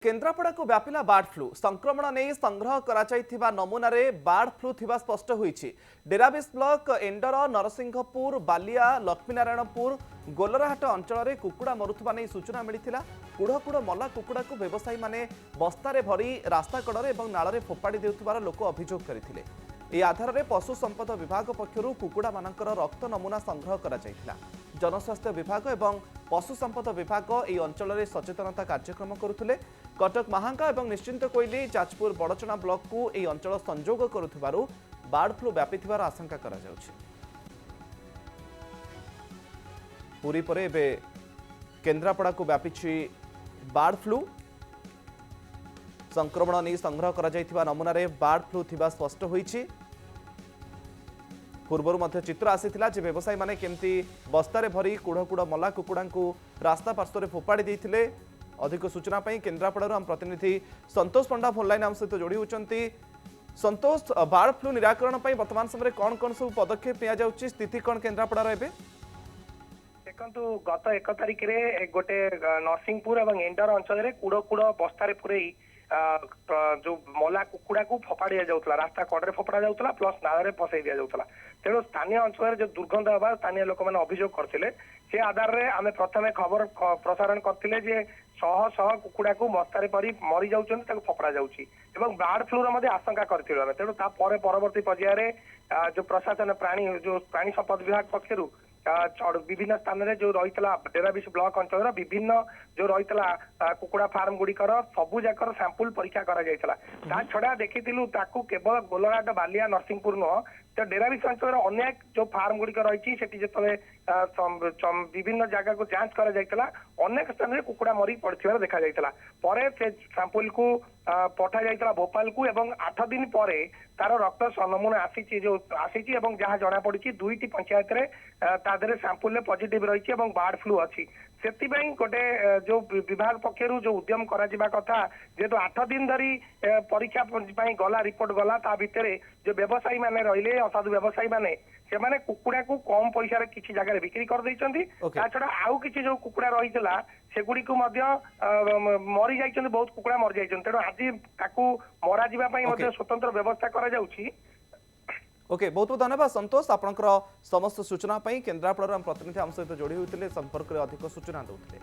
केन्द्रापड़ा को व्यापिला board flu संक्रमण नहीं संग्रह करा नमूना बार्ड फ्लू थिबा स्पष्ट होईछि। डेराबिस ब्लॉक एंडर नरसिंहपुर बालिया लक्ष्मीनारायणपुर गोलराहाट अंचल कुकुड़ा मरुवा नहीं सूचना मिलता। कुढ़कुड़ मला कुकुड़ा को व्यवसायी माने बस्तारे भरी रास्ता कड़े और नाल फोपाड़ी देउथिबार लोक अभियोग करथिले। ए आधार में पशु संपद विभाग पक्षरु कुकुड़ा मानकर रक्त नमूना संग्रह करा जायथिला। जनस्वास्थ्य विभाग एवं पशु संपद विभाग ए अंचल में सचेतनता कार्यक्रम करुथिले। कटक महांका और निश्चिंत कोइली जाजपुर बड़चना ब्लॉक को ए अंचल संजोग करुथिबारु बार्ड फ्लू व्यापिथिबार आशंका करा जाउछि। पूरी परे एबे केन्द्रापड़ा को व्यापिछि बार्ड फ्लू। संक्रमण नहीं संग्रह करा जायथिबा नमूना रे बार्ड फ्लू थिबा स्पष्ट होईछि। पूर्वरु मध्य चित्र आसीथिला जे व्यवसायी माने केमती बस्तारे भरी कुढ़कुड़ मला कुकुड़ा को रास्ता पार्श्व फोपाड़ी देइथिले। अधिक सूचना पाई केन्द्रापड़ा आम प्रतिनिधि संतोष पंडा फोन लाइन आम सहित जोड़ी होती। संतोष, बार्ड फ्लू निराकरण पाई वर्तमान समय कौन कौन सब पदक्षेप निया जाउछि, स्थिति कौन केन्द्रापड़ा एबे? देखंतु गत 1 तारिख रे गोटे नरसिंहपुर और एंडर अंचल कुड़ बस्तारे पुरई जो मला कुकुड़ा को फोपाड़ी जाऊला, रास्ता कड़े फोपड़ा जाऊला प्लस नाल फसई दि जाऊला। तेणु स्थानीय अंचल जो दुर्गंध हवा स्थानीय लोक मैंने अभियोग करते से आधार में आम प्रथम खबर प्रसारण करते जे शह शह कुकुड़ा को मस्तारे परी मरी जाऊँच फोपड़ा जाऊँगी और बार्ड फ्लूर आशंका करूँ। तेणु परवर्ती पर्यायर जो प्रशासन जो प्राणी संपद विभाग पक्षर विभिन्न स्थान में जो रही डेराबिस ब्लॉक अंचल विभिन्न जो रही कुकुड़ा फार्म गुड़िकर सबू जाकर सैंपल परीक्षा करा छड़ा देखी केवल गोलघाट बालिया नरसिंहपुर नुह तो डेराबिस अंचल अनेक जो फार्म गुड़िक रही जो विभिन्न जगह को जांच करा अनेक स्थान में कुकुड़ा मरी पड़ा देखा से सैंपल को पठा जाइए भोपाल को एवं 8 दिन पर तार रक्त नमूना आसी जहाँ जना पड़ी 2टी पंचायत रे सैंपल पॉजिटिव रही बार्ड फ्लू अच्छी से गोटे जो विभाग पक्षर जो उद्यम करा कथा जेहेतु 8 दिन धरी परीक्षा गला रिपोर्ट गला ता भितर जो व्यवसायी माने रहिले असाधु व्यवसायी माने से माने कुकुड़ा को कम पैसा किसी जगह बिक्री कर देइचंती। छड़ा आउ किसी जो कुकुड़ा रही सेगुड़ी को मरी जाइछन, बहुत कुकुड़ा मरी जाइछन। तेणु आज ताकू मरा जिबा पई स्वतंत्र व्यवस्था करा जाउछि। ओके, बहुत बहुत धन्यवाद संतोष। आपनकर समस्त सूचना केन्द्रापड़ा प्रतिनिधि आम सहित जोड़ी होते संपर्क में अधिक सूचना देते।